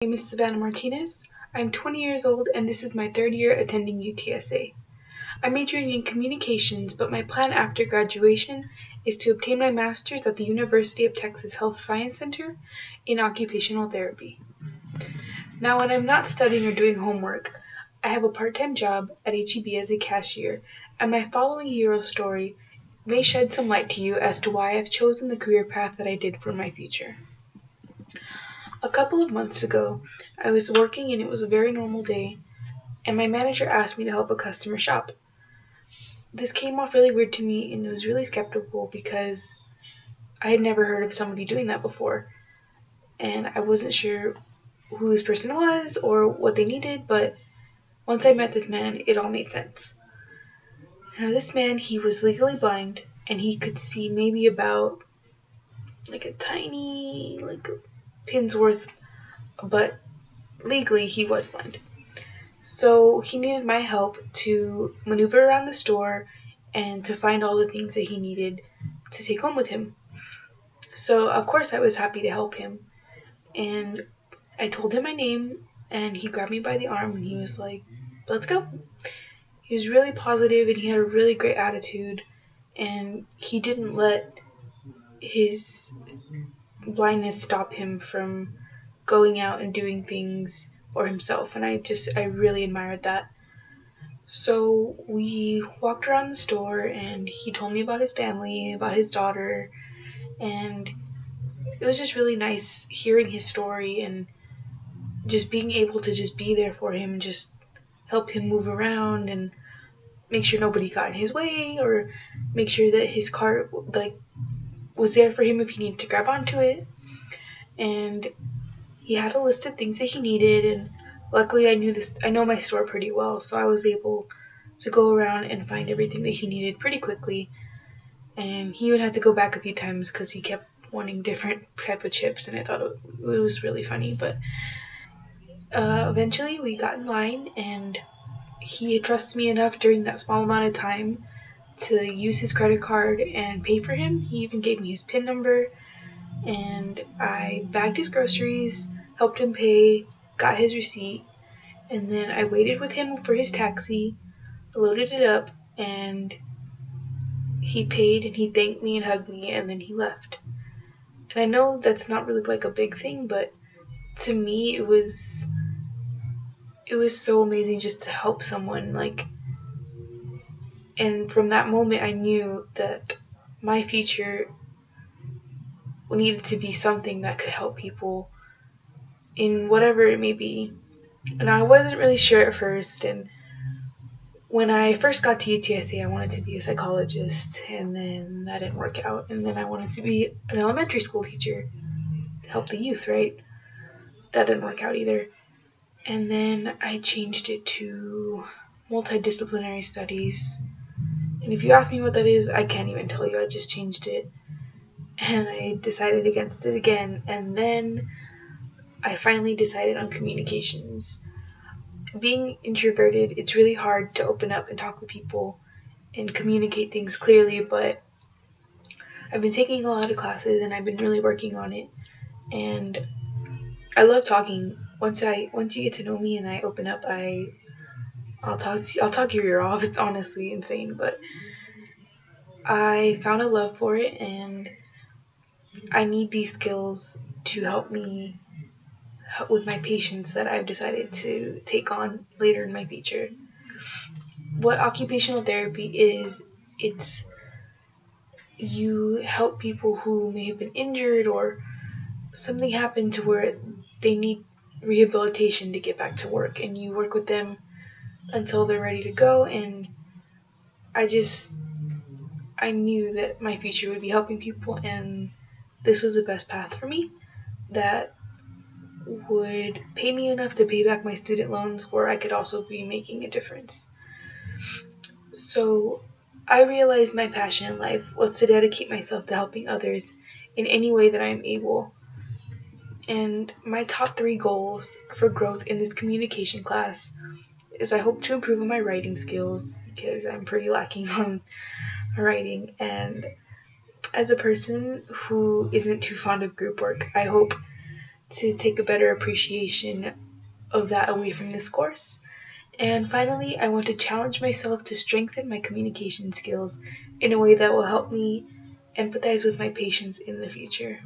My name is Savannah Martinez. I'm 20 years old and this is my third year attending UTSA. I'm majoring in communications, but my plan after graduation is to obtain my master's at the University of Texas Health Science Center in occupational therapy. Now, when I'm not studying or doing homework, I have a part-time job at HEB as a cashier, and my following hero story may shed some light to you as to why I've chosen the career path that I did for my future. A couple of months ago, I was working and it was a very normal day, and my manager asked me to help a customer shop. This came off really weird to me and it was really skeptical because I had never heard of somebody doing that before, and I wasn't sure who this person was or what they needed, but once I met this man, it all made sense. Now, this man, he was legally blind and he could see maybe about like a tiny, pin's worth, but legally he was blind. So he needed my help to maneuver around the store and to find all the things that he needed to take home with him. So of course I was happy to help him, and I told him my name and he grabbed me by the arm and he was like, "Let's go." He was really positive and he had a really great attitude, and he didn't let his blindness stop him from going out and doing things for himself, and I really admired that. So we walked around the store and he told me about his family, about his daughter, and it was just really nice hearing his story and just being able to just be there for him and just help him move around and make sure nobody got in his way, or make sure that his cart was there for him if he needed to grab onto it. And he had a list of things that he needed, and luckily I know my store pretty well, so I was able to go around and find everything that he needed pretty quickly. And he even had to go back a few times because he kept wanting different type of chips, and I thought it was really funny. But eventually we got in line, and he trusted me enough during that small amount of time to use his credit card and pay for him. He even gave me his PIN number, and I bagged his groceries, helped him pay, got his receipt, and then I waited with him for his taxi, loaded it up, and he paid and he thanked me and hugged me, and then he left. And I know that's not really like a big thing, but to me it was so amazing just to help someone, and from that moment I knew that my future needed to be something that could help people in whatever it may be. And I wasn't really sure at first, and when I first got to UTSA I wanted to be a psychologist, and then that didn't work out, and then I wanted to be an elementary school teacher to help the youth, right? That didn't work out either. And then I changed it to multidisciplinary studies, and if you ask me what that is, I can't even tell you. I just changed it, and I decided against it again, and then I finally decided on communications. Being introverted, it's really hard to open up and talk to people and communicate things clearly, but I've been taking a lot of classes and I've been really working on it, and I love talking. Once you get to know me and I open up, I'll talk your ear off. It's honestly insane, but I found a love for it, and I need these skills to help me with my patients that I've decided to take on later in my future. What occupational therapy is, it's you help people who may have been injured or something happened to where they need rehabilitation to get back to work, and you work with them until they're ready to go. And I knew that my future would be helping people, and this was the best path for me that would pay me enough to pay back my student loans, where I could also be making a difference. So I realized my passion in life was to dedicate myself to helping others in any way that I am able. And my top 3 goals for growth in this communication class is I hope to improve on my writing skills, because I'm pretty lacking on writing, and as a person who isn't too fond of group work, I hope to take a better appreciation of that away from this course. And finally, I want to challenge myself to strengthen my communication skills in a way that will help me empathize with my patients in the future.